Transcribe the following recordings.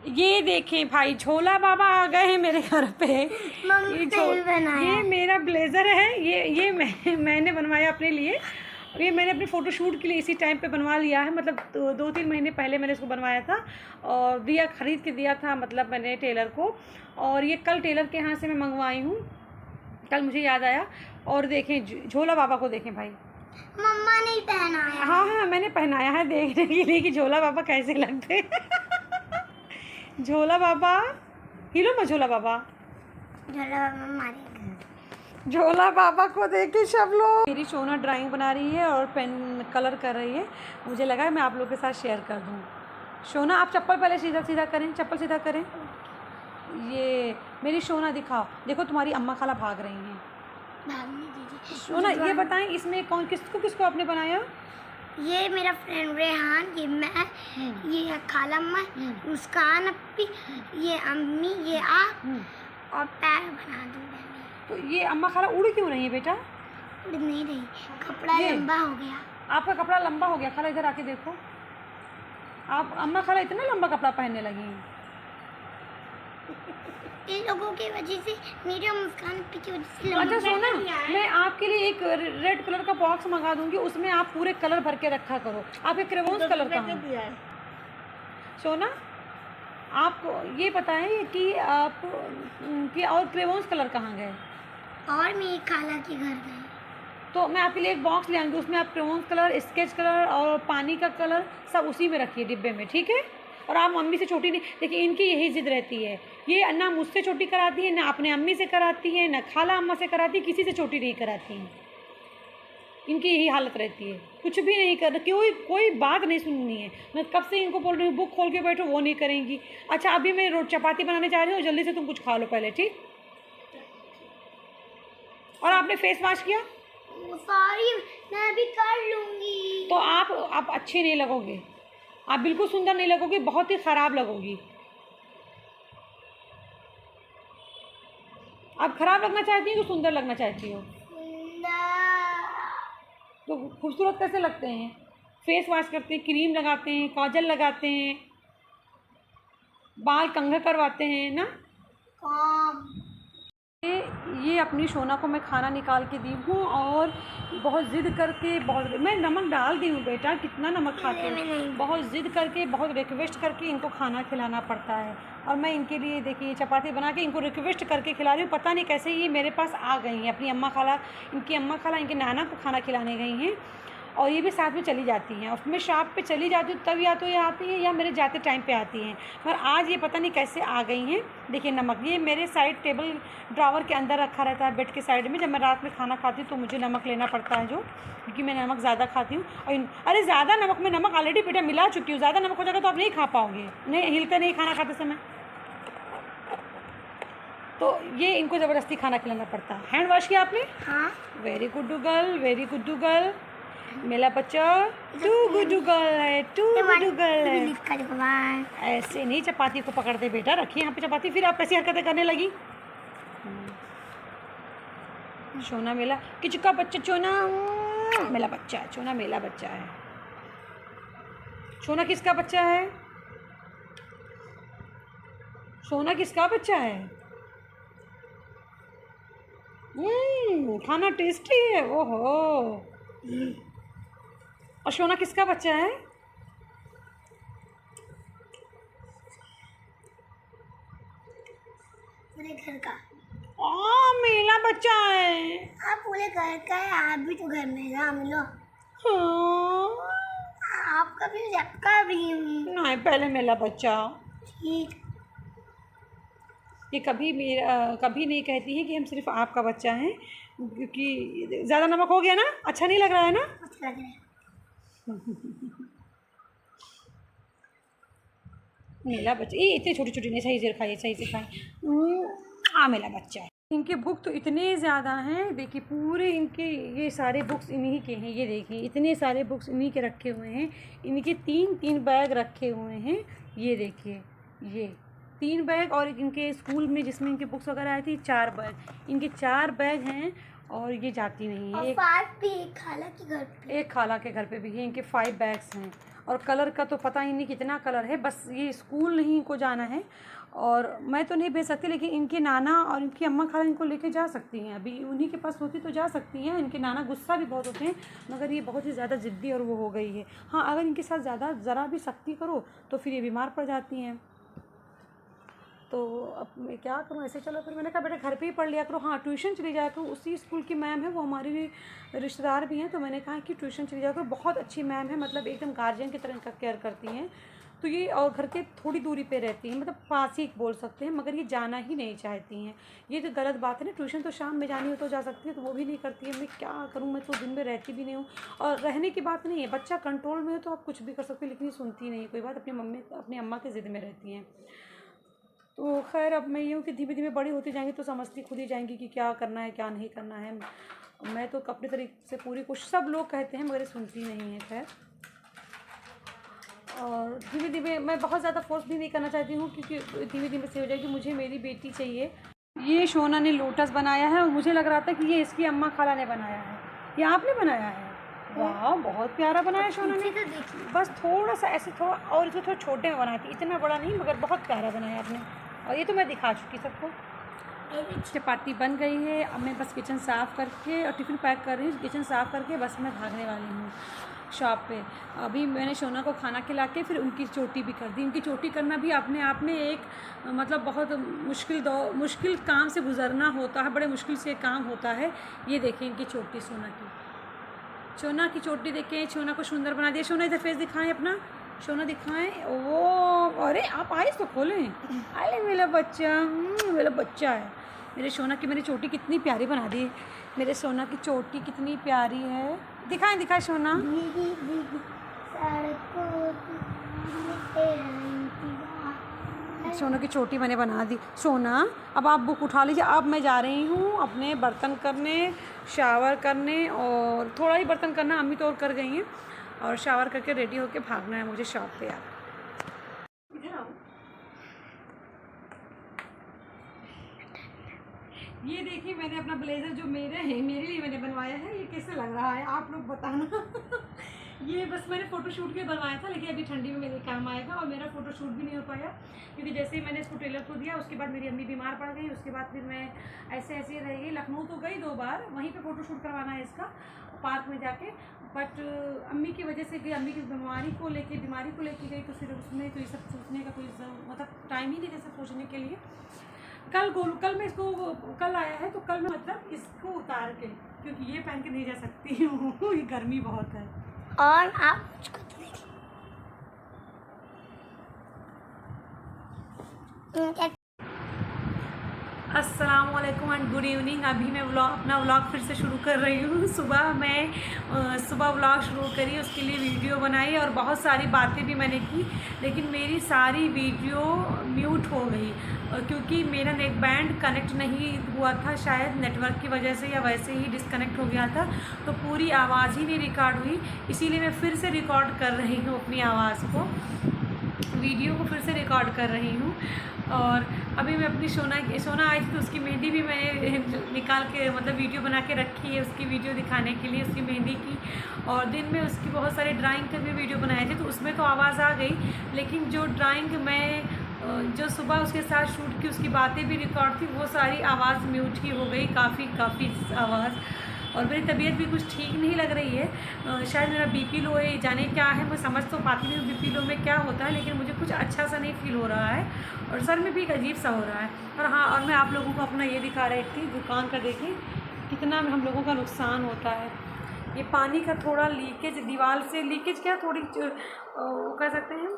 ये देखें भाई, झोला बाबा आ गए हैं मेरे घर पे। ये मेरा ब्लेज़र है, ये मैंने बनवाया अपने लिए। ये मैंने अपने फ़ोटोशूट के लिए इसी टाइम पे बनवा लिया है, मतलब 2-3 महीने पहले मैंने इसको बनवाया था और ख़रीद के दिया था, मतलब मैंने टेलर को। और ये कल टेलर के यहाँ से मैं मंगवाई हूँ, कल मुझे याद आया। और देखें झोला बाबा को, देखें भाई, मम्मा ने पहनाया। हाँ हाँ मैंने पहनाया है देखने के लिए कि झोला बाबा कैसे लगते। झोला बाबा, हिलो मत झोला बाबा। झोला बाबा को देखे सब लोग। मेरी सोना ड्राइंग बना रही है और पेन कलर कर रही है, मुझे लगा मैं आप लोग के साथ शेयर कर दूँ। सोना आप चप्पल पहले सीधा सीधा करें, चप्पल सीधा करें। ये मेरी सोना दिखाओ, देखो तुम्हारी अम्मा खाला भाग रही हैं। सोना ये बताएं, इसमें कौन किसको आपने बनाया? ये मेरा फ्रेंड रेहान, ये मैं, ये खालाम्मा, मुस्कान अपी, ये अम्मी, ये आप और पैर बना दूंगा। तो ये अम्मा खाला उड़ क्यों रही है बेटा? उड़ नहीं रही, कपड़ा लंबा हो गया। आपका कपड़ा लंबा हो गया? खाला इधर आके देखो, आप अम्मा खाला इतना लंबा कपड़ा पहनने लगी हैं। इन लोगों की वजह से, मेरी और मुस्कान की वजह से। अच्छा सोना, मैं आपके लिए एक रेड कलर का बॉक्स मंगा दूंगी, उसमें आप पूरे कलर भर के रखा करो। आपके क्रेवॉन्स कलर कहाँ है? सोना आपको ये बताएं कि आप कि और क्रेवॉन्स कलर कहाँ गए? और मेरी खाला के घर गए। तो मैं आपके लिए एक बॉक्स ले आऊँगी, उसमें आप क्रेवॉन्स कलर, स्केच कलर और पानी का कलर सब उसी में रखिए डिब्बे में, ठीक है? और आप मम्मी से छोटी नहीं, देखिए इनकी यही ज़िद रहती है, ये ना मुझसे छोटी कराती है, ना अपने अम्मी से कराती है, ना खाला अम्मा से कराती है, किसी से छोटी नहीं कराती हैं। इनकी यही हालत रहती है, कुछ भी नहीं कर, कोई बात नहीं सुननी है। मैं कब से इनको बोल रही हूँ बुक खोल के बैठो, वो नहीं करेंगी। अच्छा अभी मैं चपाती बनाने जा रही हूँ, जल्दी से तुम कुछ खा लो पहले, ठीक? और आपने फेस वॉश किया? सॉरी, मैं भी कर लूँगी। तो आप अच्छे नहीं लगोगे, आप बिल्कुल सुंदर नहीं लगोगी, बहुत ही ख़राब लगोगी। आप ख़राब लगना चाहती हो कि सुंदर लगना चाहती हो? तो खूबसूरत कैसे लगते हैं? फेस वॉश करते हैं, क्रीम लगाते हैं, काजल लगाते हैं, बाल कंघा करवाते हैं ना। ये अपनी सोना को मैं खाना निकाल के दी हूँ और बहुत ज़िद करके, मैं नमक डाल दी हूँ बेटा, कितना नमक खाते हैं, बहुत ज़िद करके, बहुत रिक्वेस्ट करके इनको खाना खिलाना पड़ता है। और मैं इनके लिए देखिए चपाती बना के इनको रिक्वेस्ट करके खिला रही हूँ। पता नहीं कैसे ये मेरे पास आ गई हैं, अपनी अम्मा खाला, इनकी अम्मा खाला इनके नाना को खाना खिलाने गई हैं और ये भी साथ में चली जाती हैं। और मैं शॉप पे चली जाती हूँ तब या तो ये आती हैं या मेरे जाते टाइम पे आती हैं, पर आज ये पता नहीं कैसे आ गई हैं। देखिए नमक ये मेरे साइड टेबल ड्रावर के अंदर रखा रहता है, बेड के साइड में। जब मैं रात में खाना खाती हूँ तो मुझे नमक लेना पड़ता है, जो क्योंकि मैं नमक ज़्यादा खाती हूँ। और अरे ज़्यादा नमक, मैं नमक ऑलरेडी बेटा मिला चुकी हूँ, ज़्यादा नमक हो जाएगा तो आप नहीं खा पाओगे, नहीं हिलते नहीं खाना खाते समय, तो ये इनको ज़बरदस्ती खाना खिलाना पड़ता है। हैंड वॉश किया आपने? हाँ। Very good girl, very good girl, मेरा बच्चा टू गुड गर्ल है, टू गुड गर्ल है। ऐसे नहीं चपाती को पकड़ते बेटा, रखिए यहाँ पे चपाती, फिर आप कैसी हरकतें करने लगी? सोना मेला किचका बच्चा, सोना मेरा बच्चा है, सोना मेरा बच्चा है। सोना किसका बच्चा है? सोना किसका बच्चा है? खाना टेस्टी है, ओहो। और सोना किसका बच्चा है? पूरे घर का। मेरा बच्चा है। आप पूरे घर का है, आप भी तो घर में ना मिलो। हाँ। आपका भी, सबका भी। नहीं, पहले मेरा बच्चा। ठीक। ये कभी नहीं कहती है कि हम सिर्फ आपका बच्चा हैं, क्योंकि ज़्यादा नमक हो गया ना, अच्छा नहीं लग रहा है ना? अच्छा लग रहा है। मेरा बच्चा, ये इतनी छोटी छोटी नहीं, सही से खाइए, सही से खाएं। मेरा बच्चा है। इनके बुक तो इतने ज़्यादा हैं, देखिए पूरे इनके ये सारे बुक्स इन्हीं के हैं। ये देखिए इतने सारे बुक्स इन्हीं के रखे हुए हैं, इनके 3-3 बैग रखे हुए हैं। ये देखिए ये 3 बैग, और इनके स्कूल में जिसमें इनकी बुक्स वगैरह आई थी 4 बैग, इनके 4 बैग हैं। और ये जाती नहीं है। और 5 भी एक खाला के घर पे, एक खाला के घर पे भी है, इनके 5 बैग्स हैं। और कलर का तो पता ही नहीं कितना कलर है। बस ये स्कूल नहीं इनको जाना है और मैं तो नहीं भेज सकती, लेकिन इनके नाना और इनकी अम्मा खाला इनको लेके जा सकती हैं। अभी उन्हीं के पास होती तो जा सकती हैं। इनके नाना गुस्सा भी बहुत होते हैं, मगर ये बहुत ही ज़्यादा ज़िद्दी और वो हो गई है। हाँ, अगर इनके साथ ज़्यादा ज़रा भी सख्ती करो तो फिर ये बीमार पड़ जाती हैं। तो अब मैं क्या करूँ, ऐसे चलो फिर मैंने कहा बेटा घर पे ही पढ़ लिया करो। हाँ, ट्यूशन चली जाया करो। उसी स्कूल की मैम है, वो हमारी रिश्तेदार भी हैं, तो मैंने कहा कि ट्यूशन चली जाया करो। बहुत अच्छी मैम है, मतलब एकदम गार्जियन की तरह इनका केयर करती हैं। तो ये और घर के थोड़ी दूरी पे रहती हैं, मतलब पास ही बोल सकते हैं, मगर ये जाना ही नहीं चाहती हैं। ये तो गलत बात है ना। ट्यूशन तो शाम में जानी हो तो जा सकती है, तो वो भी नहीं करती है। मैं क्या करूँ, मैं तो दिन में रहती भी नहीं हूँ। और रहने की बात नहीं है, बच्चा कंट्रोल में हो तो आप कुछ भी कर सकते हो, लेकिन ये सुनती नहीं कोई बात। अपनी अम्मा की ज़िद में रहती हैं। तो खैर, अब मैं ये हूँ कि धीमे धीमे बड़ी होती जाएंगी तो समझती खुद ही जाएंगी कि क्या करना है क्या नहीं करना है। मैं तो अपने तरीके से पूरी कोशिश, सब लोग कहते हैं मगर ये सुनती नहीं है। खैर, और धीमे धीमे मैं बहुत ज़्यादा फोर्स भी नहीं करना चाहती हूँ, क्योंकि धीमे धीमे से हो जाएगी। मुझे मेरी बेटी चाहिए। ये शोना ने लोटस बनाया है और मुझे लग रहा था कि ये इसकी अम्मा खाला ने बनाया है। ये आपने बनाया है? वाह, बहुत प्यारा बनाया शोना ने। बस थोड़ा सा ऐसे थोड़ा, और इसको थोड़ा छोटे में बनाई थी, इतना बड़ा नहीं, मगर बहुत प्यारा बनाया आपने। और ये तो मैं दिखा चुकी सबको। चपाती बन गई है। अब मैं बस किचन साफ़ करके और टिफ़िन पैक कर रही हूँ। किचन साफ़ करके बस मैं भागने वाली हूँ शॉप पे। अभी मैंने शोना को खाना खिला के फिर उनकी चोटी भी कर दी। उनकी चोटी करना भी अपने आप में एक मतलब बहुत मुश्किल काम से गुज़रना होता है। बड़े मुश्किल से काम होता है। ये देखिए इनकी चोटी, सोना की चोटी देखें। सोना को सुंदर बना दिया। सोना इधर फेस दिखाएं अपना, सोना दिखाएं। ओ अरे, आप आइस तो खोलें। अरे मेरा बच्चा है। मेरे सोना की मैंने चोटी कितनी प्यारी बना दी। मेरे सोना की चोटी कितनी प्यारी है। दिखाएं सोना। सोना की चोटी मैंने बना दी। सोना, अब आप बुक उठा लीजिए। अब मैं जा रही हूँ अपने बर्तन करने, शावर करने, और थोड़ा ही बर्तन करना, अम्मी तो और कर गई हैं। और शावर करके रेडी होके भागना है मुझे शॉप पे। यार इधर आओ। ये देखिए मैंने अपना ब्लेज़र जो मेरे लिए मैंने बनवाया है, ये कैसे लग रहा है आप लोग बताना। ये बस मैंने फ़ोटोशूट के बनवाया था, लेकिन अभी ठंडी में मेरे काम आएगा। और मेरा फ़ोटोशूट भी नहीं हो पाया, क्योंकि जैसे ही मैंने इसको टेलर को दिया उसके बाद मेरी अम्मी बीमार पड़ गई। उसके बाद फिर मैं ऐसे रह गई। लखनऊ तो गई 2 बार, वहीं पे फ़ोटोशूट करवाना है इसका, पार्क में जाके। बट अम्मी की वजह से, कि अम्मी की बीमारी को लेके गई, तो फिर उसमें तो ये सब सोचने का कोई मतलब टाइम ही नहीं था सब सोचने के लिए। कल मैं इसको, कल आया है तो कल मैं मतलब इसको उतार के, क्योंकि ये पहन के नहीं जा सकती हूँ। ये गर्मी बहुत है। और आप मुझको अस्सलाम वालेकुम एंड गुड इवनिंग। अभी मैं अपना व्लॉग फिर से शुरू कर रही हूँ। सुबह व्लॉग शुरू करी, उसके लिए वीडियो बनाई और बहुत सारी बातें भी मैंने की, लेकिन मेरी सारी वीडियो म्यूट हो गई, क्योंकि मेरा नेक बैंड कनेक्ट नहीं हुआ था, शायद नेटवर्क की वजह से, या वैसे ही डिस्कनेक्ट हो गया था, तो पूरी आवाज़ ही नहीं रिकॉर्ड हुई। इसीलिए मैं फिर से रिकॉर्ड कर रही हूँ अपनी आवाज़ को, वीडियो को फिर से रिकॉर्ड कर रही हूँ। और अभी मैं अपनी सोना आई थी तो उसकी मेहंदी भी मैंने निकाल के, मतलब वीडियो बना के रखी है उसकी वीडियो दिखाने के लिए, उसकी मेहंदी की। और दिन में उसकी बहुत सारी ड्राइंग के भी वीडियो बनाए थे, तो उसमें तो आवाज़ आ गई, लेकिन जो ड्राइंग मैं जो सुबह उसके साथ शूट की उसकी बातें भी रिकॉर्ड थी, वो सारी आवाज़ म्यूट ही हो गई, काफ़ी आवाज़। और मेरी तबीयत भी कुछ ठीक नहीं लग रही है। शायद मेरा बीपी लो है, जाने क्या है, मैं समझ तो पाती नहीं बीपी लो में क्या होता है, लेकिन मुझे कुछ अच्छा सा नहीं फील हो रहा है और सर में भी एक अजीब सा हो रहा है। और हाँ, और मैं आप लोगों को अपना ये दिखा रही थी दुकान का, देखिए कितना हम लोगों का नुकसान होता है। ये पानी का थोड़ा लीकेज, दीवार से लीकेज, क्या थोड़ी कह सकते हैं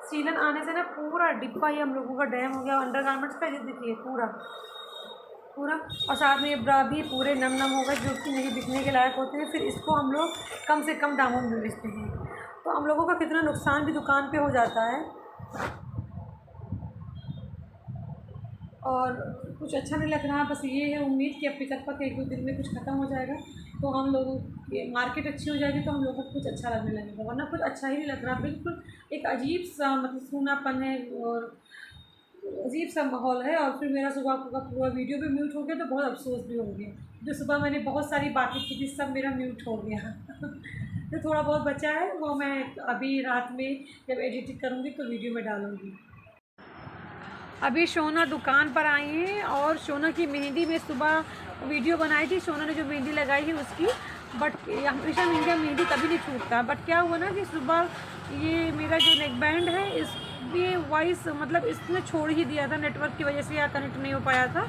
सीलन आने से ना पूरा डिब्बा ही हम लोगों का डैम हो गया। अंडरगारमेंट्स का ये देखिए पूरा, और साथ में ये ब्रा भी पूरे नम हो गए, जो कि नहीं बिकने के लायक होते हैं। फिर इसको हम लोग कम से कम दामों में बेचते हैं, तो हम लोगों का कितना नुकसान भी दुकान पे हो जाता है। और कुछ अच्छा नहीं लग रहा। बस ये है उम्मीद कि अब पिकअप का 1-2 दिन में कुछ ख़त्म हो जाएगा, तो हम लोगों की मार्केट अच्छी हो जाएगी, तो हम लोगों को कुछ अच्छा लगने लगेगा, वरना कुछ अच्छा ही नहीं लग रहा। बिल्कुल एक अजीब सा मतलब सूनापन है और अजीब सा माहौल है। और फिर मेरा सुबह का पूरा वीडियो भी म्यूट हो गया, तो बहुत अफसोस भी हो गया। जो सुबह मैंने बहुत सारी बातें की थी सब मेरा म्यूट हो गया। जो थोड़ा बहुत बचा है वो मैं अभी रात में जब एडिटिंग करूँगी तो वीडियो में डालूँगी। अभी शोना दुकान पर आई है और शोना की मेहंदी में सुबह वीडियो बनाई थी, शोना ने जो मेहंदी लगाई है उसकी। बट हमेशा मेहंदी कभी नहीं छूटता, बट क्या हुआ ना कि सुबह ये मेरा जो नेक बैंड है इस ये वॉइस मतलब इसने छोड़ ही दिया था नेटवर्क की वजह से, या कनेक्ट नहीं हो पाया था,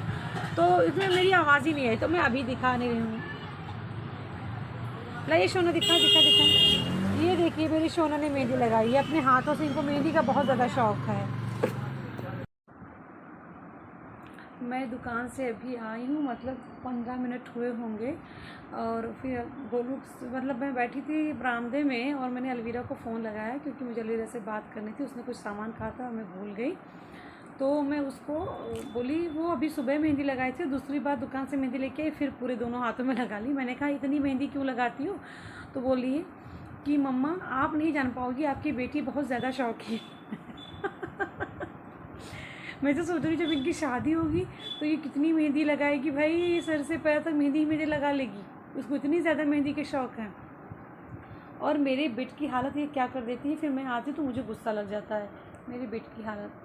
तो इसमें मेरी आवाज़ ही नहीं आई, तो मैं अभी दिखा नहीं रही हूँ। लाइए शोना दिखा दिखा दिखा, ये देखिए मेरी शोना ने मेहंदी लगाई है अपने हाथों से, इनको मेहंदी का बहुत ज़्यादा शौक़ है। मैं दुकान से अभी आई हूँ, मतलब 15 मिनट हुए होंगे, और फिर गोलू मतलब मैं बैठी थी बरामदे में और मैंने अलवीरा को फ़ोन लगाया क्योंकि मुझे अलवीरा से बात करनी थी, उसने कुछ सामान कहा था और मैं भूल गई। तो मैं उसको बोली, वो अभी सुबह मेहंदी लगाई थी, दूसरी बार दुकान से मेहंदी लेके आई, फिर पूरे दोनों हाथों में लगा ली। मैंने कहा इतनी मेहंदी क्यों लगाती हो? तो बोली है कि मम्मा आप नहीं जान पाओगी, आपकी बेटी बहुत ज़्यादा शौकीन। मैं तो सोच रही जब इनकी शादी होगी तो ये कितनी मेहंदी लगाएगी भाई, ये सर से पैर तक मेहंदी मेहंदी लगा लेगी, उसको इतनी ज़्यादा मेहंदी के शौक़ है। और मेरे बेट की हालत ये क्या कर देती है, फिर मैं आती तो मुझे गुस्सा लग जाता है। मेरे बेट की हालत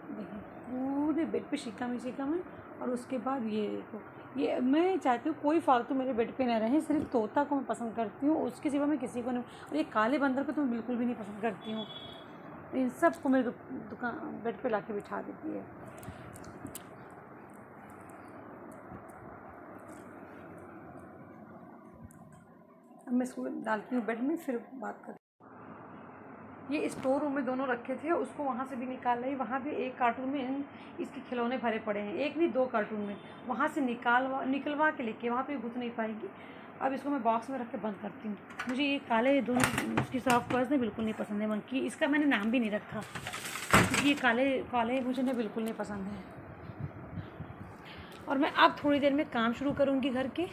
देखिए, पूरे बेड पे शिकम है, और उसके बाद ये देखो, ये मैं चाहती हूँ कोई फालतू मेरे बेड पे ना रहे, सिर्फ तोता को मैं पसंद करती हूँ, उसके सिवा मैं किसी को नहीं। और ये काले बंदर को तो मैं बिल्कुल भी नहीं पसंद करती हूँ, इन सब को मेरे दुकान बेड पे लाके बिठा देती है। अब मैं इसको डालती हूँ बेड में, फिर बात करती हूँ। ये स्टोर रूम में दोनों रखे थे, उसको वहाँ से भी निकाल लाई, वहाँ भी एक कार्टून में इसके खिलौने भरे पड़े हैं, एक नहीं 2 कार्टून में, वहाँ से निकलवा के लेके वहाँ पे घुस नहीं पाएगी। अब इसको मैं बॉक्स में रख के बंद करती हूँ। मुझे ये काले दोनों इसकी सॉफ्ट टॉयज़ ना बिल्कुल नहीं पसंद है, मंकी, इसका मैंने नाम भी नहीं रखा क्योंकि ये काले मुझे ना बिल्कुल नहीं पसंद है। और मैं अब थोड़ी देर में काम शुरू करूँगी घर के,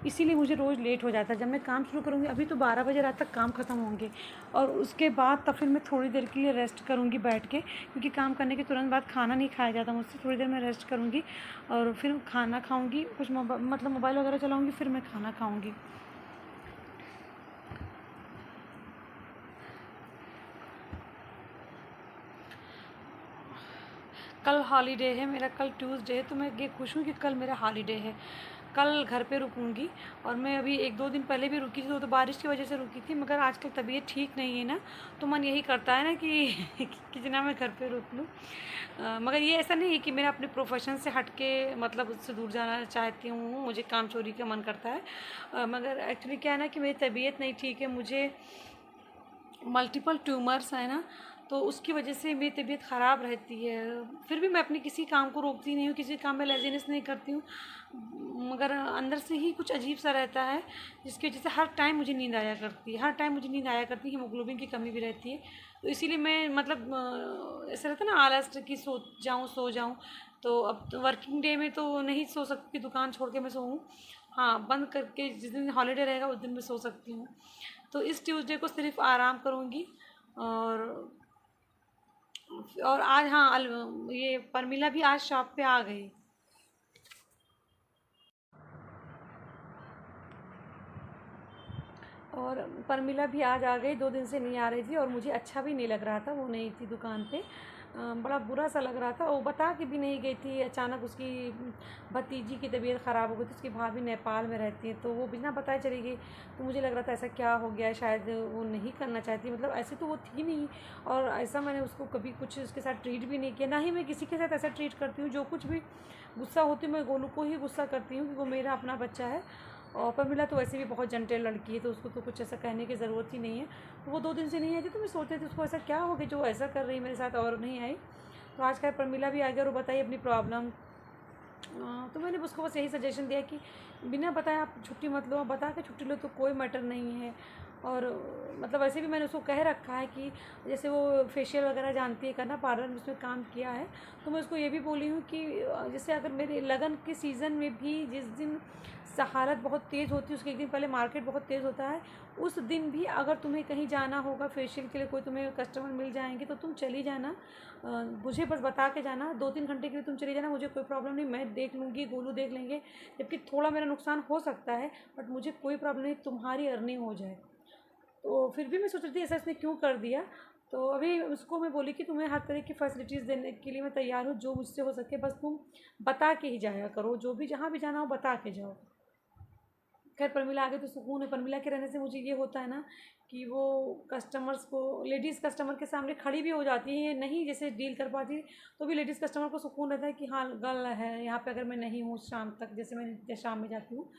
इसीलिए मुझे रोज़ लेट हो जाता है जब मैं काम शुरू करूँगी। अभी तो 12 बजे रात तक काम ख़त्म होंगे, और उसके बाद तब फिर मैं थोड़ी देर के लिए रेस्ट करूँगी बैठ के, क्योंकि काम करने के तुरंत बाद खाना नहीं खाया जाता मुझसे। थोड़ी देर मैं रेस्ट करूँगी और फिर खाना खाऊँगी, कुछ मतलब मोबाइल वगैरह चलाऊँगी, फिर मैं खाना खाऊँगी। कल हॉलीडे है मेरा, कल ट्यूसडे है, तो मैं ये खुश हूँ कि कल मेरा हॉलीडे है। कल घर पे रुकूँगी, और मैं अभी 1-2 दिन पहले भी रुकी थी, तो बारिश की वजह से रुकी थी, मगर आजकल तबीयत ठीक नहीं है ना, तो मन यही करता है ना कि कितना मैं घर पे रुक लूँ। मगर ये ऐसा नहीं है कि मेरा अपने प्रोफेशन से हट के मतलब उससे दूर जाना चाहती हूँ, मुझे काम चोरी का मन करता है। मगर एक्चुअली क्या है ना कि मेरी तबीयत नहीं ठीक है, मुझे मल्टीपल ट्यूमर्स है ना, तो उसकी वजह से मेरी तबीयत ख़राब रहती है। फिर भी मैं अपने किसी काम को रोकती नहीं हूँ, किसी काम में लेज़ीनेस नहीं करती हूँ, मगर अंदर से ही कुछ अजीब सा रहता है, जिसकी वजह से हर टाइम मुझे नींद आया करती है, हीमोग्लोबिन की कमी भी रहती है। तो इसीलिए मैं मतलब ऐसा रहता है ना आलस कि सो जाऊँ। तो अब तो वर्किंग डे में तो नहीं सो सकती, दुकान छोड़ के मैं सोऊँ, हाँ बंद करके जिस दिन हॉलीडे रहेगा उस दिन मैं सो सकती हूँ। तो इस ट्यूसडे को सिर्फ आराम करूँगी। और आज हाँ ये परमिला भी आज शॉप पे आ गई। और परमिला भी आज आ गई, 2 दिन से नहीं आ रही थी, और मुझे अच्छा भी नहीं लग रहा था, वो नहीं थी दुकान पे, बड़ा बुरा सा लग रहा था। वो बता के भी नहीं गई थी, अचानक उसकी भतीजी की तबीयत ख़राब हो गई थी, उसकी भाभी नेपाल में रहती है, तो वो बिना बताए चली गई। तो मुझे लग रहा था ऐसा क्या हो गया, शायद वो नहीं करना चाहती, मतलब ऐसे तो वो थी नहीं, और ऐसा मैंने उसको कभी कुछ उसके साथ ट्रीट भी नहीं किया, ना ही मैं किसी के साथ ऐसा ट्रीट करती हूँ। जो कुछ भी गुस्सा होती हूँ मैं गोलू को ही गुस्सा करती हूँ कि वो मेरा अपना बच्चा है। और परमिला तो वैसे भी बहुत जेंटल लड़की है, तो उसको तो कुछ ऐसा कहने की ज़रूरत ही नहीं है। तो वो 2 दिन से नहीं आई थी, तो मैं सोच रही थी उसको ऐसा क्या हो गया जो ऐसा कर रही मेरे साथ, और नहीं आई। तो आज खैर परमिला भी आ गई और वो बताई अपनी प्रॉब्लम। तो मैंने उसको बस यही सजेशन दिया कि बिना बताए आप छुट्टी मत लो, बता के छुट्टी लो तो कोई मैटर नहीं है। और मतलब वैसे भी मैंने उसको कह रखा है कि जैसे वो फेशियल वगैरह जानती है करना, पार्लर में उसमें काम किया है, तो मैं उसको ये भी बोली हूँ कि जैसे अगर मेरे लगन के सीज़न में भी जिस दिन हालत बहुत तेज़ होती है उसके एक दिन पहले मार्केट बहुत तेज़ होता है, उस दिन भी अगर तुम्हें कहीं जाना होगा फेशियल के लिए, कोई तुम्हें कस्टमर मिल जाएंगे तो तुम चली जाना, मुझे बस बता के जाना, 2-3 घंटे के लिए तुम चली जाना, मुझे कोई प्रॉब्लम नहीं, मैं देख लूँगी, गोलू देख लेंगे, जबकि थोड़ा मेरा नुकसान हो सकता है बट मुझे कोई प्रॉब्लम नहीं, तुम्हारी अर्निंग हो जाए। तो फिर भी मैं सोच रही थी ऐसा इसने क्यों कर दिया। तो अभी उसको मैं बोली कि तुम्हें हर तरह की फैसिलिटीज़ देने के लिए मैं तैयार हूँ, जो मुझसे हो सके बस तुम बता के ही जाया करो, जो भी जहाँ भी जाना हो बता के जाओ। खैर परमिला आ गई तो सुकून है, परमिला के रहने से मुझे ये होता है ना कि वो कस्टमर्स को, लेडीज़ कस्टमर के सामने खड़ी भी हो जाती है, नहीं जैसे डील कर पाती तो भी लेडीज़ कस्टमर को सुकून रहता है कि हाँ गर्ल है यहाँ पे, अगर मैं नहीं हूँ शाम तक, जैसे मैं शाम में जाती हूँ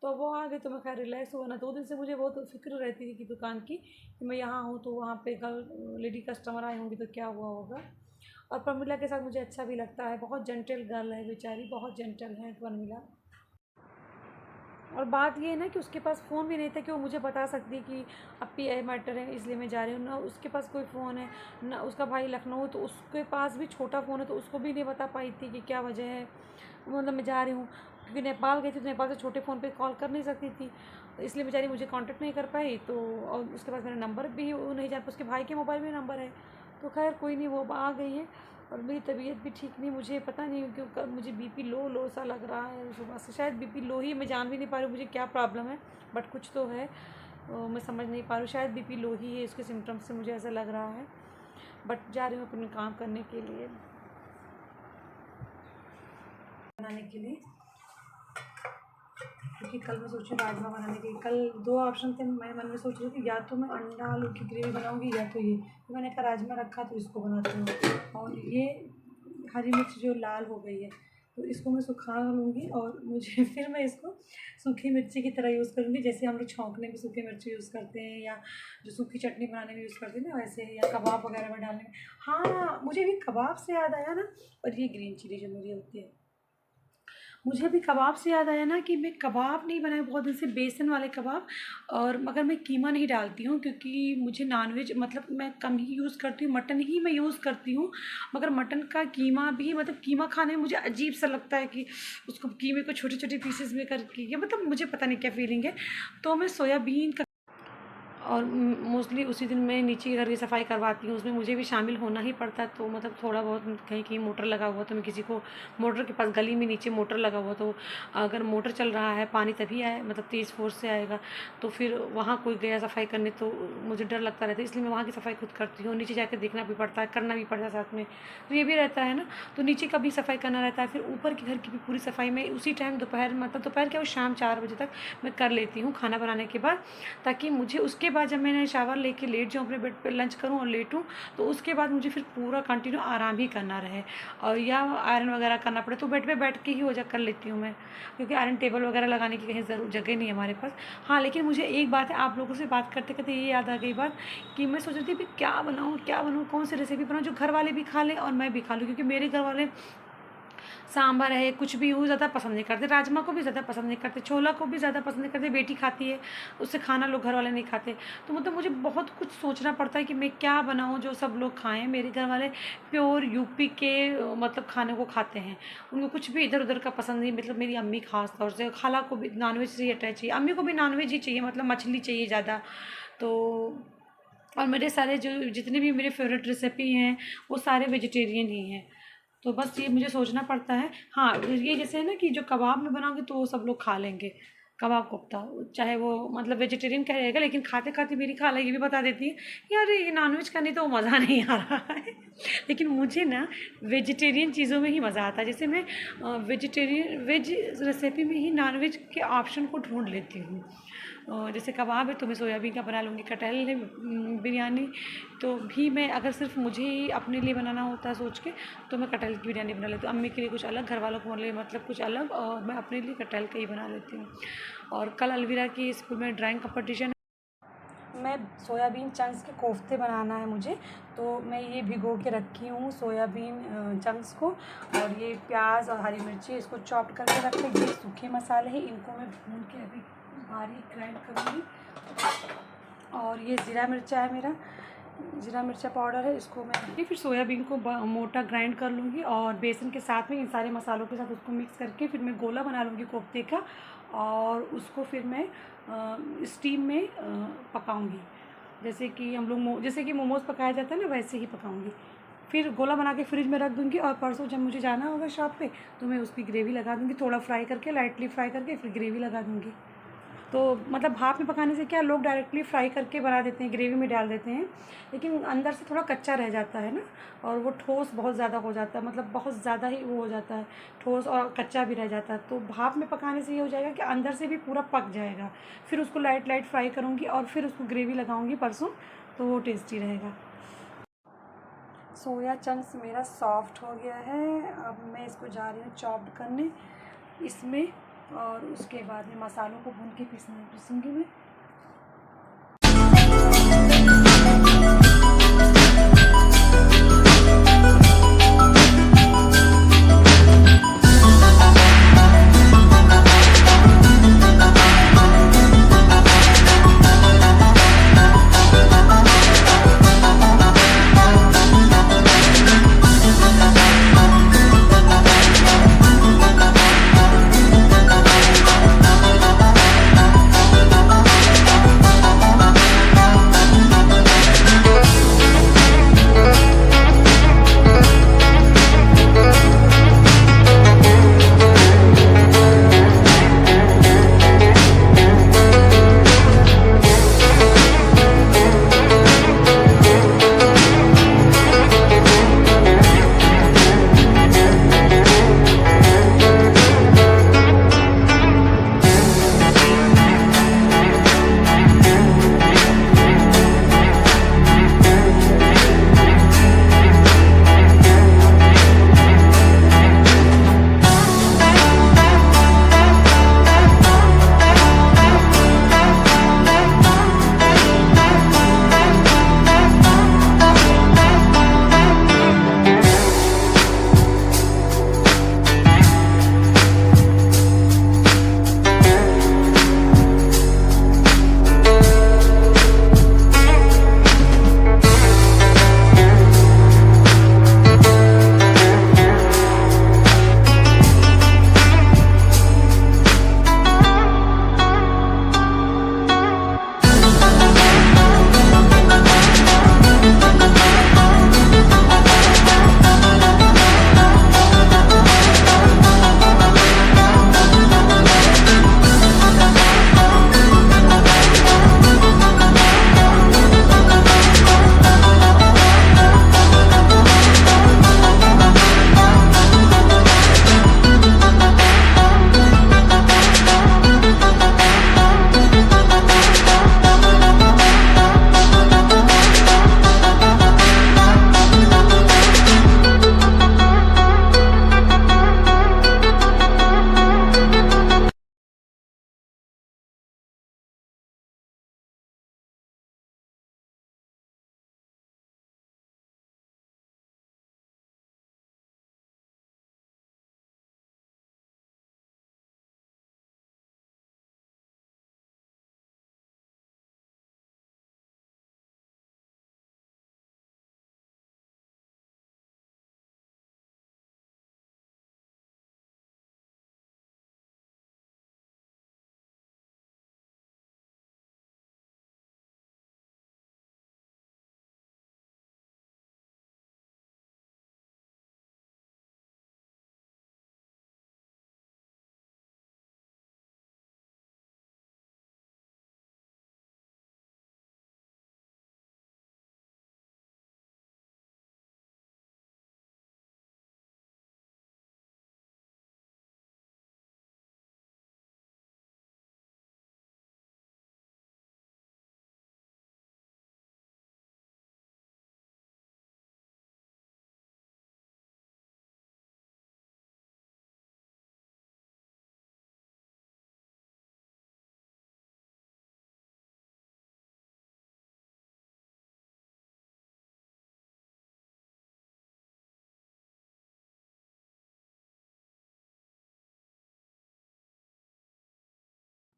तो वो आ गई तो मैं खैर रिलैक्स हुआ ना। 2 दिन से मुझे बहुत फिक्र रहती थी कि दुकान की, कि मैं यहाँ हूँ तो वहाँ पे गर्ल लेडी कस्टमर आए होंगी तो क्या हुआ होगा। और प्रमिला के साथ मुझे अच्छा भी लगता है, बहुत जेंटल गर्ल है बेचारी, बहुत जेंटल है प्रमिला। और बात ये है ना कि उसके पास फ़ोन भी नहीं था कि वो मुझे बता सकती कि अपी ये मैटर है इसलिए मैं जा रही हूँ, ना उसके पास कोई फ़ोन है, ना उसका भाई लखनऊ, तो उसके पास भी छोटा फ़ोन है तो उसको भी नहीं बता पाई थी कि क्या वजह है, मतलब मैं जा रही हूँ। क्योंकि नेपाल गई थी तो नेपाल से छोटे फ़ोन पे कॉल कर नहीं सकती थी, तो इसलिए बेचारी मुझे कांटेक्ट नहीं कर पाई। तो और उसके पास मेरा नंबर भी वो नहीं जान पाया, उसके भाई के मोबाइल में नंबर है। तो खैर कोई नहीं, वो आ गई है। और मेरी तबीयत भी ठीक नहीं, मुझे पता नहीं क्यों कब मुझे बीपी लो सा लग रहा है सुबह से, शायद बीपी लो ही, मैं जान भी नहीं पा रही हूँ मुझे क्या प्रॉब्लम है, बट कुछ तो है, मैं समझ नहीं पा रही हूँ, शायद बीपी लो ही है, इसके सिम्टम्स से मुझे ऐसा लग रहा है। बट जा रही हूँ अपने काम करने के लिए, बनाने के लिए, क्योंकि कल मैं सोच रही हूँ राजमा बनाने के लिए। कल 2 ऑप्शन थे, मैं मन में सोच रही थी या तो मैं अंडा आलू की ग्रेवी बनाऊँगी या तो ये, तो मैंने कहा राजमा रखा तो इसको बनाती हूँ। और ये हरी मिर्च जो लाल हो गई है तो इसको मैं सुखा लूँगी, और मुझे फिर मैं इसको सूखी मिर्ची की तरह यूज़ करूँगी, जैसे हम लोग छौंकने में सूखी मिर्ची यूज़ करते हैं या जो सूखी चटनी बनाने में यूज़ करते हैं ना, वैसे, या कबाब वगैरह में डालने में। हाँ मुझे भी कबाब से याद आया ना, और ये ग्रीन चिली जो मेरी होती है, मुझे अभी कबाब से याद आया ना कि मैं कबाब नहीं बनाए बहुत दिन से, बेसन वाले कबाब, और मगर मैं कीमा नहीं डालती हूँ क्योंकि मुझे नॉनवेज मतलब मैं कम ही यूज़ करती हूँ, मटन ही मैं यूज़ करती हूँ। मगर मटन का कीमा भी, मतलब कीमा खाने में मुझे अजीब सा लगता है कि उसको कीमे को छोटे छोटे पीसेस में करके, या मतलब मुझे पता नहीं क्या फीलिंग है। तो मैं सोयाबीन का, और मोस्टली उसी दिन मैं नीचे के घर की सफाई करवाती हूँ, उसमें मुझे भी शामिल होना ही पड़ता है। तो मतलब थोड़ा बहुत कहीं कहीं मोटर लगा हुआ तो मैं किसी को, मोटर के पास गली में नीचे मोटर लगा हुआ तो अगर मोटर चल रहा है पानी तभी आए, मतलब तेज़ फोर्स से आएगा, तो फिर वहाँ कोई गया सफाई करने तो मुझे डर लगता रहता है, इसलिए मैं वहाँ की सफाई खुद करती हूँ। नीचे जाकर देखना भी पड़ता है, करना भी पड़ता है साथ में, तो ये भी रहता है ना। तो नीचे का भी सफाई करना रहता है, फिर ऊपर के घर की भी पूरी सफाई मैं उसी टाइम दोपहर, मतलब दोपहर क्या, वो शाम 4 बजे तक मैं कर लेती हूँ खाना बनाने के बाद, ताकि मुझे उसके बाद जब मैंने शावर लेके लेट जाऊँ अपने बेड पे, लंच करूँ और लेटूँ, तो उसके बाद मुझे फिर पूरा कंटिन्यू आराम ही करना रहे, और या आयरन वगैरह करना पड़े तो बेड पे बैठ के ही हो जा कर लेती हूँ मैं, क्योंकि आयरन टेबल वगैरह लगाने की कहीं जगह नहीं है हमारे पास। हाँ लेकिन मुझे एक बात है, आप लोगों से बात करते करते ये याद आ गई बात कि मैं सोच रही थी क्या बनाऊँ, कौन सी रेसिपी बनाऊँ जो घर वाले भी खा लें और मैं भी खा लूँ, क्योंकि मेरे घर वाले सांभर है कुछ भी वो ज़्यादा पसंद नहीं करते, राजमा को भी ज़्यादा पसंद नहीं करते, छोला को भी ज़्यादा पसंद नहीं करते, बेटी खाती है उससे खाना लोग घर वाले नहीं खाते। तो मतलब मुझे बहुत कुछ सोचना पड़ता है कि मैं क्या बनाऊँ जो सब लोग खाएं। मेरे घर वाले प्योर यूपी के मतलब खाने को खाते हैं, उनको कुछ भी इधर उधर का पसंद नहीं। मतलब मेरी अम्मी खास तौर से, खाला को भी नॉनवेज से ही अटैच चाहिए, अम्मी को भी नॉनवेज ही चाहिए, मतलब मछली चाहिए ज़्यादा। तो और मेरे सारे जो जितने भी मेरे फेवरेट रेसिपी हैं वो सारे वेजिटेरियन ही हैं। तो बस ये मुझे सोचना पड़ता है। हाँ ये जैसे है ना कि जो कबाब में बनाऊँगी तो वो सब लोग खा लेंगे, कबाब कोफ्ता, चाहे वो मतलब वेजिटेरियन का रहेगा, लेकिन खाते खाते मेरी खाला ये भी बता देती है कि यार ये नॉनवेज का नहीं तो मज़ा नहीं आ रहा है। लेकिन मुझे ना वेजिटेरियन चीज़ों में ही मज़ा आता है, जैसे मैं वेजिटेरियन वेज रेसिपी में ही नॉनवेज के ऑप्शन को ढूंढ लेती हूँ। जैसे कबाब है तो मैं सोयाबीन का बना लूँगी, कटहल है बिरयानी तो भी मैं अगर सिर्फ मुझे ही अपने लिए बनाना होता है सोच के तो मैं कटहल की बिरयानी बना लेती हूँ, अम्मी के लिए कुछ अलग, घर वालों को लिए मतलब कुछ अलग, और मैं अपने लिए कटहल का ही बना लेती हूँ। और कल अलविरा की स्कूल में ड्राइंग कंपटीशन, मैं सोयाबीन चंक्स के कोफ्ते बनाना है मुझे, तो मैं ये भिगो के रखी हूँ सोयाबीन चंक्स को, और ये प्याज और हरी मिर्ची इसको चॉप करके रखे, ये सूखे मसाले हैं, इनको मैं भून के अभी बारीक ग्राइंड करूँगी। और ये ज़ीरा मिर्चा है मेरा, जीरा मिर्चा पाउडर है, इसको मैं फिर सोयाबीन को मोटा ग्राइंड कर लूँगी और बेसन के साथ में इन सारे मसालों के साथ उसको मिक्स करके फिर मैं गोला बना लूँगी कोफ्ते का, और उसको फिर मैं स्टीम में पकाऊँगी, जैसे कि हम लोग जैसे कि मोमोज़ पकाया जाता है ना, वैसे ही पकाऊँगी। फिर गोला बना के फ्रिज में रख दूँगी और परसों जब मुझे जाना होगा शॉप पे तो मैं उसकी ग्रेवी लगा दूँगी, थोड़ा फ्राई करके, लाइटली फ्राई करके फिर ग्रेवी लगा दूँगी। तो मतलब भाप में पकाने से क्या, लोग डायरेक्टली फ्राई करके बना देते हैं, ग्रेवी में डाल देते हैं, लेकिन अंदर से थोड़ा कच्चा रह जाता है ना, और वो ठोस बहुत ज़्यादा हो जाता है, मतलब बहुत ज़्यादा ही वो हो जाता है, ठोस और कच्चा भी रह जाता है। तो भाप में पकाने से ये हो जाएगा कि अंदर से भी पूरा पक जाएगा। फिर उसको लाइट फ्राई करूँगी और फिर उसको ग्रेवी लगाऊँगी परसों, तो वो टेस्टी रहेगा। सोया चंक्स मेरा सॉफ्ट हो गया है, अब मैं इसको जा रही हूँ चॉप्ड करने इसमें, और उसके बाद में मसालों को भून के पीसूँगी मैं।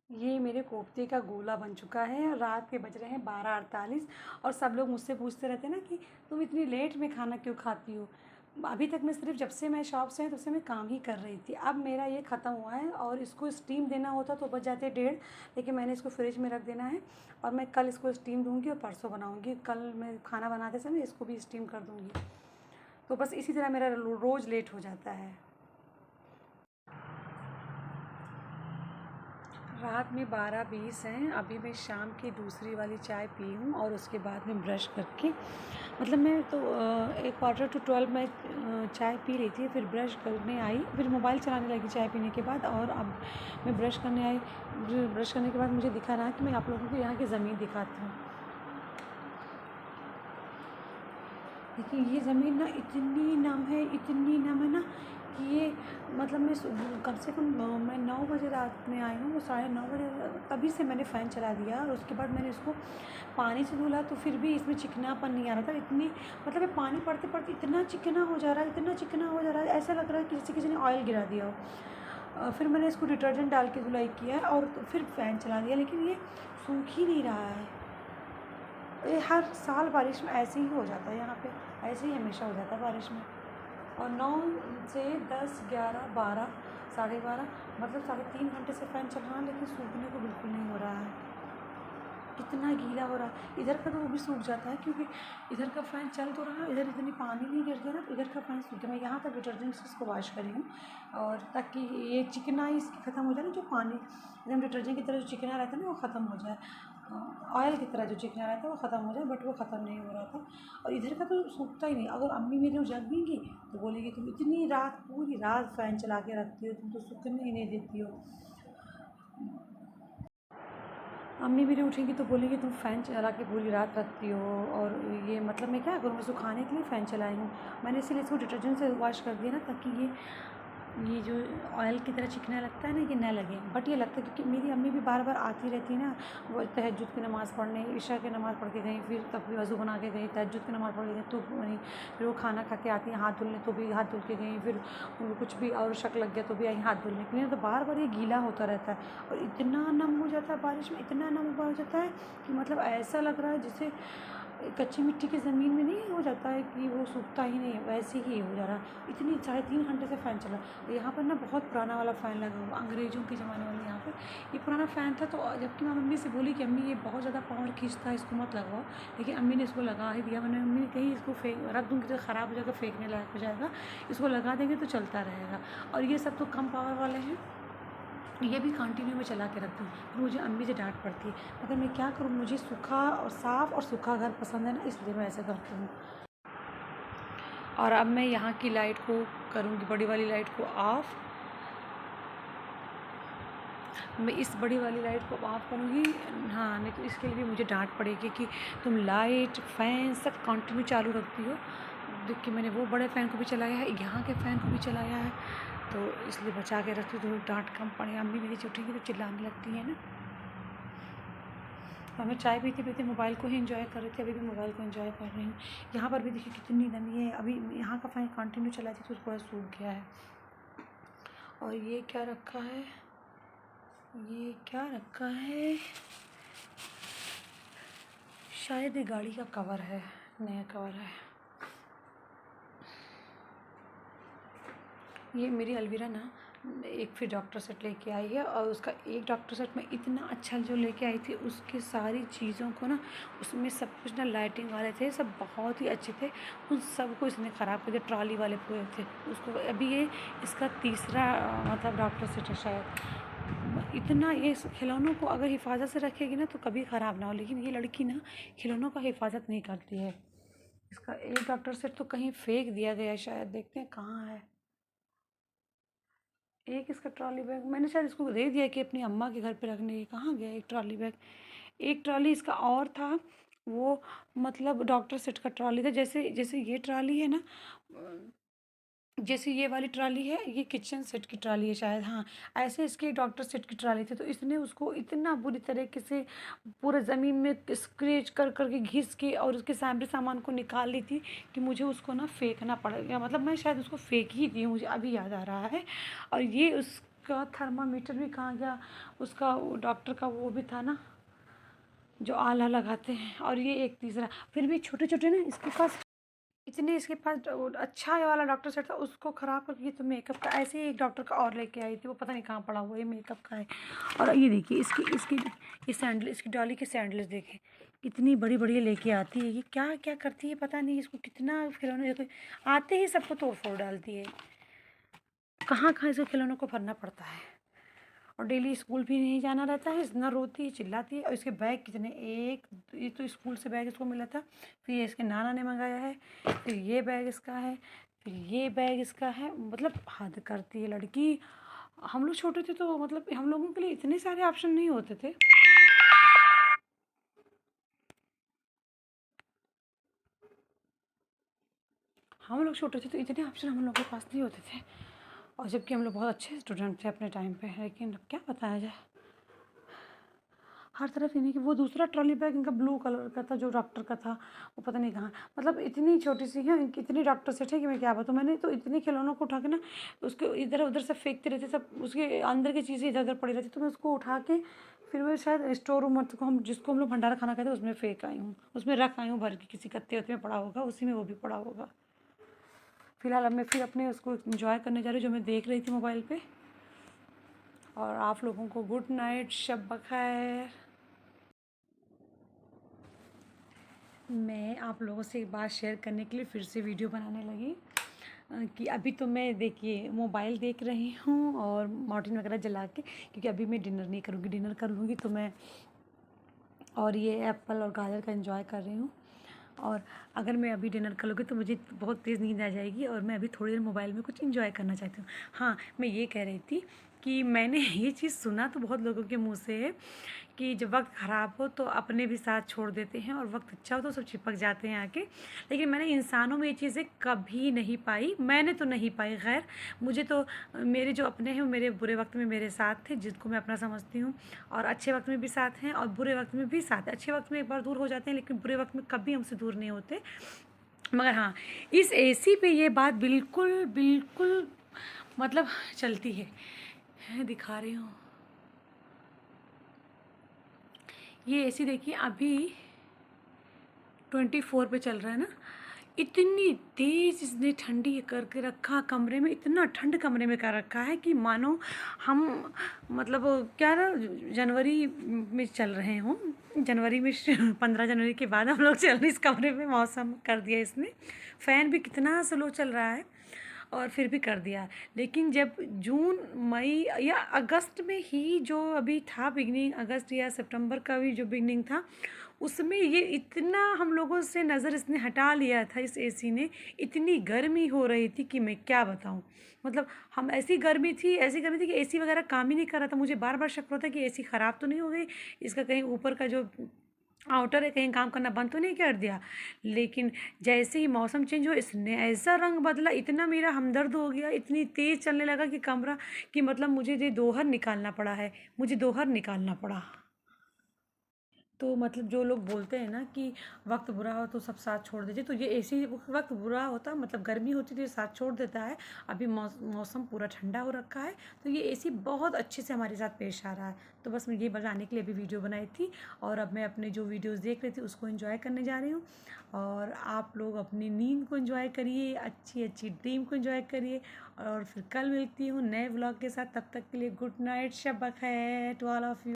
ये मेरे कोफ्ते का गोला बन चुका है। रात के बज रहे हैं 12:48 और सब लोग मुझसे पूछते रहते हैं ना कि तुम इतनी लेट में खाना क्यों खाती हो। अभी तक मैं सिर्फ जब से मैं शॉप से आई तब से मैं काम ही कर रही थी। अब मेरा ये ख़त्म हुआ है और इसको स्टीम देना होता तो बच जाते 1:30, लेकिन मैंने इसको फ्रिज में रख देना है और मैं कल इसको स्टीम दूँगी और परसों बनाऊँगी। कल मैं खाना बनाते समय इसको भी स्टीम कर दूँगी। तो बस इसी तरह मेरा रोज़ लेट हो जाता है। रात में 12:20 हैं। अभी मैं शाम की दूसरी वाली चाय पी हूँ और उसके बाद में ब्रश करके, मतलब मैं तो 11:45 में चाय पी रही थी, फिर ब्रश करने आई, फिर मोबाइल चलाने लगी चाय पीने के बाद, और अब मैं ब्रश करने आई। ब्रश करने के बाद मुझे दिखा रहा कि मैं आप लोगों को यहाँ की ज़मीन दिखाती हूँ। देखिए ये ज़मीन ना इतनी नम है, इतनी नम है ना कि ये, मतलब मैं कम से कम मैं 9 बजे रात में आई हूँ, वो 9:30 बजे तभी से मैंने फ़ैन चला दिया और उसके बाद मैंने इसको पानी से धुला तो फिर भी इसमें चिकनापन नहीं आ रहा था। इतनी, मतलब ये पानी पड़ते पड़ते इतना चिकना हो जा रहा है, इतना चिकना हो जा रहा है, ऐसा लग रहा है कि किसी ने ऑयल गिरा दिया हो। फिर मैंने इसको डिटर्जेंट डाल के धुलाई किया है और फिर फ़ैन चला दिया, लेकिन ये सूख ही नहीं रहा है। ये हर साल बारिश में ऐसे ही हो जाता है, यहाँ पे ऐसे ही हमेशा हो जाता है बारिश में। और 9 से 10, 11, 12, 12:30, मतलब 3.5 घंटे से फ़ैन चल रहा है, लेकिन सूखने को बिल्कुल नहीं हो रहा है। कितना गीला हो रहा है। इधर का तो वो भी सूख जाता है क्योंकि इधर का फ़ैन चल तो रहा है, इधर इतनी पानी नहीं गिरती है ना, तो इधर का फ़ैन सूख गया। मैं यहाँ तक डिटर्जेंट से इसको वॉश करी हूँ और ताकि ये चिकनाई इसकी ख़त्म हो जाए ना, जो पानी एकदम डिटर्जेंट की तरह जो चिकना रहता है ना वो ख़त्म हो जाए, ऑयल की तरह जो चिकना रहता है वो ख़त्म हो जाए, बट वो ख़त्म नहीं हो रहा था। और इधर का तो सूखता ही नहीं। अगर अम्मी मेरे जगेंगी तो बोलेगी तुम इतनी रात, पूरी रात फ़ैन चला के रखती हो, तुम तो सूखने ही नहीं देती हो। अम्मी मेरी उठेंगी तो बोलेंगी तुम फ़ैन चला के पूरी रात रखती हो, और ये मतलब मैं क्या करूँ, मैं सुखाने के लिए फ़ैन चलाई हूँ। मैंने इसीलिए इसको डिटर्जेंट से वॉश कर दिया ना, ताकि ये जो ऑयल की तरह चिकना लगता है ना, ये ना लगे। बट ये लगता है क्योंकि मेरी अम्मी भी बार बार आती रहती है ना, वो तहज्जुद की नमाज़ पढ़ने, इशा की नमाज़ पढ़ के गई, फिर तब भी वज़ू बना के गई, तहज्जुद की नमाज़ पढ़ के गई तो वहीं, फिर वो खाना खा के आती हैं हाथ धुलने तो भी हाथ धुल के गई, फिर उनको कुछ भी और शक लग गया तो भी आई हाथ धुलने के लिए। तो बार बार ये गीला होता रहता है और इतना नम हो जाता है बारिश में, इतना नम हो जाता है कि मतलब ऐसा लग रहा है जैसे कच्ची मिट्टी की ज़मीन में नहीं हो जाता है कि वो सूखता ही नहीं है, वैसे ही हो जा रहा है। इतनी 3.5 घंटे से फ़ैन चला। यहाँ पर ना बहुत पुराना वाला फ़ैन लगा हुआ, अंग्रेज़ों के ज़माने वाला यहाँ पर ये पुराना फ़ैन था। तो जबकि मैं मम्मी से बोली कि अम्मी ये बहुत ज़्यादा पावर खींचता है, इसको मत लगाओ, लेकिन अम्मी ने इसको लगा ही दिया। मैंने मम्मी ने कही इसको रख दूँगी तो ख़राब हो जाएगा, फेंकने लायक हो जाएगा, इसको लगा देंगे तो चलता रहेगा। और ये सब तो कम पावर वाले हैं, ये भी कंटिन्यू में चला के रखती हूँ, फिर मुझे अम्मी से डांट पड़ती है। मगर मैं क्या करूँ, मुझे सूखा और साफ़ और सूखा घर पसंद है ना, इसलिए मैं ऐसा करती हूँ। और अब मैं यहाँ की लाइट को करूँगी, बड़ी वाली लाइट को ऑफ़। मैं इस बड़ी वाली लाइट को ऑफ़ करूँगी। हाँ, नहीं तो इसके लिए भी मुझे डांट पड़ेगी कि तुम लाइट, फ़ैन सब कंटिन्यू चालू रखती हो। देखिए मैंने वो बड़े फ़ैन को भी चलाया है, यहाँ के फ़ैन को भी चलाया है, तो इसलिए बचा के रखती हूँ, तो डांट कम पड़े। अम्मी मेरी उठेंगी तो चिल्लाने लगती है ना। और मैं चाय पीते पीते मोबाइल को ही एंजॉय कर रही थी, अभी भी मोबाइल को एंजॉय कर रही हूँ। यहाँ पर भी देखिए कितनी नमी है, अभी यहाँ का फ़ैन कंटिन्यू चलाई थी तो थोड़ा सूख गया है। और ये क्या रखा है, ये क्या रखा है, शायद ये गाड़ी का कवर है, नया कवर है। ये मेरी अलवीरा ना एक फिर डॉक्टर सेट लेके आई है, और उसका एक डॉक्टर सेट में इतना अच्छा जो लेके आई थी, उसकी सारी चीज़ों को ना, उसमें सब कुछ ना लाइटिंग वाले थे, सब बहुत ही अच्छे थे, उन सब को इसने ख़राब कर दिया। ट्रॉली वाले पूरे थे उसको। अभी ये इसका तीसरा मतलब डॉक्टर सेट है शायद। इतना ये खिलौनों को अगर हिफाजत से रखेगी ना तो कभी ख़राब ना हो, लेकिन ये लड़की ना खिलौनों का हिफाजत नहीं करती है। इसका एक डॉक्टर सेट तो कहीं फेंक दिया गया शायद, देखते हैं कहाँ है। एक इसका ट्रॉली बैग मैंने शायद इसको दे दिया कि अपनी अम्मा के घर पे रखने, ये कहाँ गया एक ट्रॉली बैग। एक ट्रॉली इसका और था, वो मतलब डॉक्टर सेट का ट्रॉली था। जैसे जैसे ये ट्रॉली है ना, जैसे ये वाली ट्रॉली है, ये किचन सेट की ट्रॉली है शायद, हाँ ऐसे इसके डॉक्टर सेट की ट्रॉली थी। तो इसने उसको इतना बुरी तरीके से पूरा ज़मीन में स्क्रैच कर करके घिस के और उसके सारे सामान को निकाल ली थी कि मुझे उसको ना फेंकना पड़ गया, मतलब मैं शायद उसको फेंक ही दी हूँ, मुझे अभी याद आ रहा है। और ये उस उसका थर्मामीटर भी कहाँ गया, उसका डॉक्टर का वो भी था ना जो आला लगाते हैं। और ये एक तीसरा, फिर भी छोटे छोटे ना इसके पास इतने, इसके पास अच्छा वाला डॉक्टर सेट था, उसको ख़राब करके तो मेकअप का ऐसे ही एक डॉक्टर का और लेके आई थी, वो पता नहीं कहाँ पड़ा हुआ, ये मेकअप का है। और ये देखिए इसकी इसकी ये सैंडल, इसकी डॉली की सैंडल्स देखें कितनी बड़ी बड़ी लेके आती है। ये क्या क्या करती है पता नहीं, इसको कितना खिलौने आते ही सबको तोड़ फोड़ डालती है। कहाँ कहाँ इसको खिलौनों को भरना पड़ता है। और डेली स्कूल भी नहीं जाना रहता है, इतना रोती है चिल्लाती है। और इसके बैग कितने, एक ये तो स्कूल से बैग इसको मिला था, फिर ये इसके नाना ने मंगाया है, फिर ये बैग इसका है, फिर ये बैग इसका है। मतलब हद करती है लड़की। हम लोग छोटे थे तो मतलब हम लोगों के लिए इतने सारे ऑप्शन नहीं होते थे। हम लोग छोटे थे तो इतने ऑप्शन हम लोग के पास नहीं होते थे, और जबकि हम लोग बहुत अच्छे स्टूडेंट थे अपने टाइम पे। लेकिन अब क्या बताया जाए, हर तरफ इन्हीं की। वो दूसरा ट्रॉली बैग इनका ब्लू कलर का था जो डॉक्टर का था, वो पता नहीं कहाँ, मतलब इतनी छोटी सी है, इनकी इतनी डॉक्टर सेट है कि मैं क्या बताऊँ। मैंने तो इतने खिलौनों को उठा के ना उसके इधर उधर से फेंकते रहते, सब उसके अंदर की चीज़ें इधर उधर पड़ी रहती, तो मैं उसको उठा के फिर मैं शायद स्टोर रूम को हम जिसको हम लोग भंडारा खाना कहते हैं उसमें फेंक आई हूँ, उसमें रख आई हूँ भर के, किसी कत्ते वत्ते में पड़ा होगा, उसी में वो भी पड़ा होगा। फिलहाल अब मैं फिर अपने उसको इंजॉय करने जा रही हूँ जो मैं देख रही थी मोबाइल पे। और आप लोगों को गुड नाइट, शब बखैर। मैं आप लोगों से एक बात शेयर करने के लिए फिर से वीडियो बनाने लगी कि अभी तो मैं देखिए मोबाइल देख रही हूँ और मॉर्टिन वगैरह जला के, क्योंकि अभी मैं डिनर नहीं करूँगी। डिनर कर लूँगी तो मैं, और ये एप्पल और गाजर का एंजॉय कर रही हूँ। और अगर मैं अभी डिनर कर लूँगी तो मुझे बहुत तेज़ नींद आ जाएगी, और मैं अभी थोड़ी देर मोबाइल में कुछ एंजॉय करना चाहती हूँ। हाँ, मैं ये कह रही थी कि मैंने ये चीज़ सुना तो बहुत लोगों के मुँह से है कि जब वक्त ख़राब हो तो अपने भी साथ छोड़ देते हैं, और वक्त अच्छा हो तो सब चिपक जाते हैं आके। लेकिन मैंने इंसानों में ये चीज़ें कभी नहीं पाई, मैंने तो नहीं पाई। खैर, मुझे तो मेरे जो अपने हैं वो मेरे बुरे वक्त में मेरे साथ थे, जिसको मैं अपना समझती हूँ, और अच्छे वक्त में भी साथ हैं और बुरे वक्त में भी साथ हैं। अच्छे वक्त में एक बार दूर हो जाते हैं, लेकिन बुरे वक्त में कभी हमसे दूर नहीं होते। मगर हाँ, इस एसी पे ये बात बिल्कुल बिल्कुल मतलब चलती है। दिखा रही हूँ, ये एसी देखिए अभी 24 पे चल रहा है ना। इतनी तेज़ इसने ठंडी करके रखा कमरे में, इतना ठंड कमरे में कर रखा है कि मानो हम मतलब क्या ना जनवरी में चल रहे हों। जनवरी में 15 जनवरी के बाद हम लोग चल रहे इस कमरे में, मौसम कर दिया इसने। फ़ैन भी कितना स्लो चल रहा है और फिर भी कर दिया। लेकिन जब जून मई या अगस्त में ही जो अभी था बिगनिंग, अगस्त या सितंबर का भी जो बिगनिंग था, उसमें ये इतना हम लोगों से नज़र इसने हटा लिया था इस एसी ने। इतनी गर्मी हो रही थी कि मैं क्या बताऊं। मतलब हम ऐसी गर्मी थी कि एसी वगैरह काम ही नहीं कर रहा था। मुझे बार बार शक होता कि एसी ख़राब तो नहीं हो गई, इसका कहीं ऊपर का जो आउटर है कहीं काम करना बंद तो नहीं कर दिया। लेकिन जैसे ही मौसम चेंज हुआ इसने ऐसा रंग बदला, इतना मेरा हमदर्द हो गया, इतनी तेज़ चलने लगा कि कमरा, कि मतलब मुझे ये दोहर निकालना पड़ा है, मुझे दोहर निकालना पड़ा। तो मतलब जो लोग बोलते हैं ना कि वक्त बुरा हो तो सब साथ छोड़ दीजिए, तो ये एसी वक्त बुरा होता, मतलब गर्मी होती तो ये साथ छोड़ देता है। अभी मौसम पूरा ठंडा हो रखा है, तो ये एसी बहुत अच्छे से हमारे साथ पेश आ रहा है। तो बस मैं ये बताने के लिए अभी वीडियो बनाई थी, और अब मैं अपने जो वीडियोज़ देख रही थी उसको इन्जॉय करने जा रही हूँ। और आप लोग अपनी नींद को इन्जॉय करिए, अच्छी अच्छी ड्रीम को इन्जॉय करिए, और फिर कल मिलती हूँ नए व्लॉग के साथ। तब तक के लिए गुड नाइट, शब बखैर टू ऑल ऑफ यू।